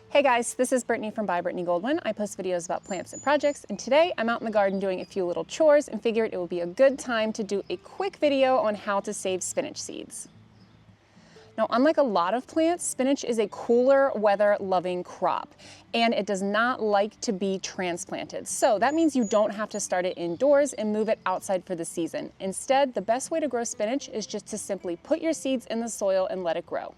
Hey guys, this is Brittany from By Brittany Goldwyn. I post videos about plants and projects, and today I'm out in the garden doing a few little chores and figured it would be a good time to do a quick video on how to save spinach seeds. Now, unlike a lot of plants, spinach is a cooler weather loving crop, and it does not like to be transplanted. So that means you don't have to start it indoors and move it outside for the season. Instead, the best way to grow spinach is just to simply put your seeds in the soil and let it grow.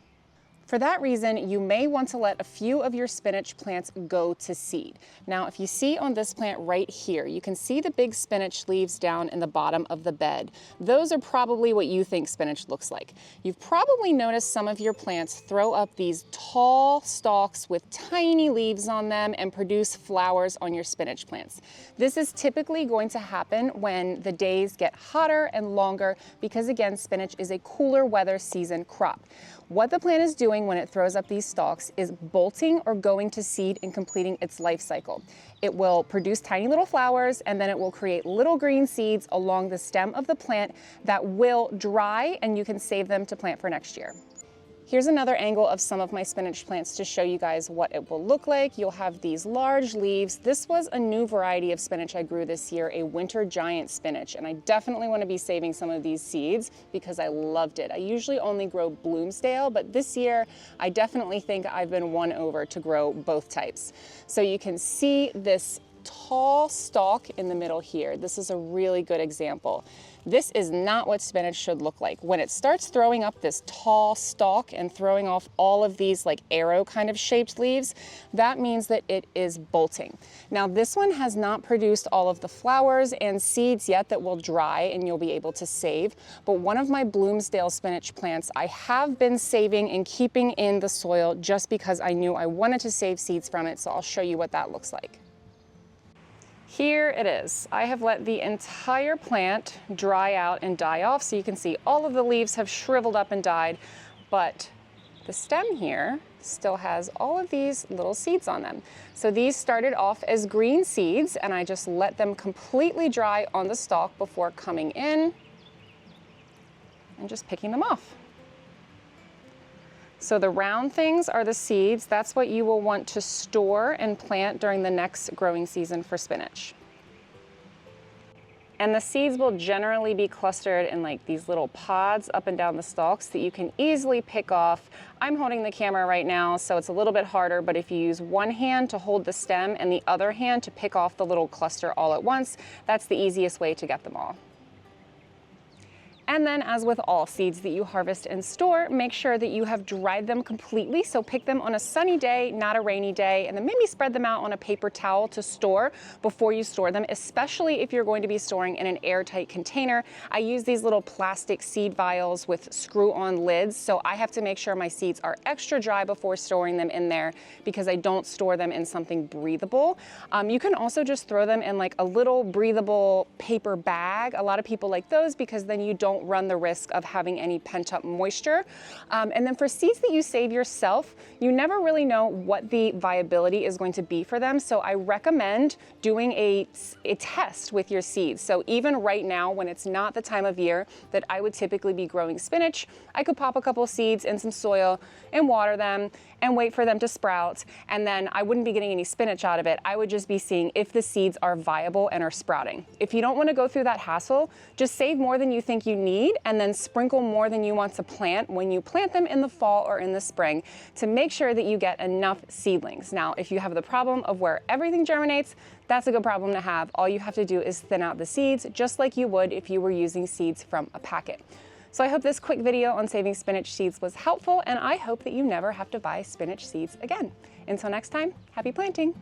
For that reason, you may want to let a few of your spinach plants go to seed. Now, if you see on this plant right here, you can see the big spinach leaves down in the bottom of the bed. Those are probably what you think spinach looks like. You've probably noticed some of your plants throw up these tall stalks with tiny leaves on them and produce flowers on your spinach plants. This is typically going to happen when the days get hotter and longer because, again, spinach is a cooler weather season crop. What the plant is doing when it throws up these stalks is bolting or going to seed and completing its life cycle. It will produce tiny little flowers, and then it will create little green seeds along the stem of the plant that will dry, and you can save them to plant for next year. Here's another angle of some of my spinach plants to show you guys what it will look like. You'll have these large leaves. This was a new variety of spinach I grew this year, a winter giant spinach, and I definitely want to be saving some of these seeds because I loved it. I usually only grow Bloomsdale, but this year I definitely think I've been won over to grow both types. So you can see this tall stalk in the middle here. This is a really good example. This is not what spinach should look like. When it starts throwing up this tall stalk and throwing off all of these like arrow kind of shaped leaves, that means that it is bolting. Now this one has not produced all of the flowers and seeds yet that will dry and you'll be able to save, but one of my Bloomsdale spinach plants I have been saving and keeping in the soil just because I knew I wanted to save seeds from it, so I'll show you what that looks like. Here it is. I have let the entire plant dry out and die off, so you can see all of the leaves have shriveled up and died, but the stem here still has all of these little seeds on them. So these started off as green seeds, and I just let them completely dry on the stalk before coming in and just picking them off. So the round things are the seeds. That's what you will want to store and plant during the next growing season for spinach. And the seeds will generally be clustered in like these little pods up and down the stalks that you can easily pick off. I'm holding the camera right now, so it's a little bit harder, but if you use one hand to hold the stem and the other hand to pick off the little cluster all at once, that's the easiest way to get them all. And then, as with all seeds that you harvest and store, make sure that you have dried them completely. So pick them on a sunny day, not a rainy day, and then maybe spread them out on a paper towel to store before you store them, especially if you're going to be storing in an airtight container. I use these little plastic seed vials with screw-on lids, so I have to make sure my seeds are extra dry before storing them in there because I don't store them in something breathable. You can also just throw them in like a little breathable paper bag. A lot of people like those because then you don't run the risk of having any pent-up moisture. And then for seeds that you save yourself, you never really know what the viability is going to be for them. So I recommend doing a test with your seeds. So even right now, when it's not the time of year that I would typically be growing spinach, I could pop a couple seeds in some soil and water them and wait for them to sprout. And then I wouldn't be getting any spinach out of it. I would just be seeing if the seeds are viable and are sprouting. If you don't want to go through that hassle, just save more than you think you need and then sprinkle more than you want to plant when you plant them in the fall or in the spring to make sure that you get enough seedlings. Now, if you have the problem of where everything germinates, that's a good problem to have. All you have to do is thin out the seeds just like you would if you were using seeds from a packet. So I hope this quick video on saving spinach seeds was helpful, and I hope that you never have to buy spinach seeds again. Until next time, happy planting.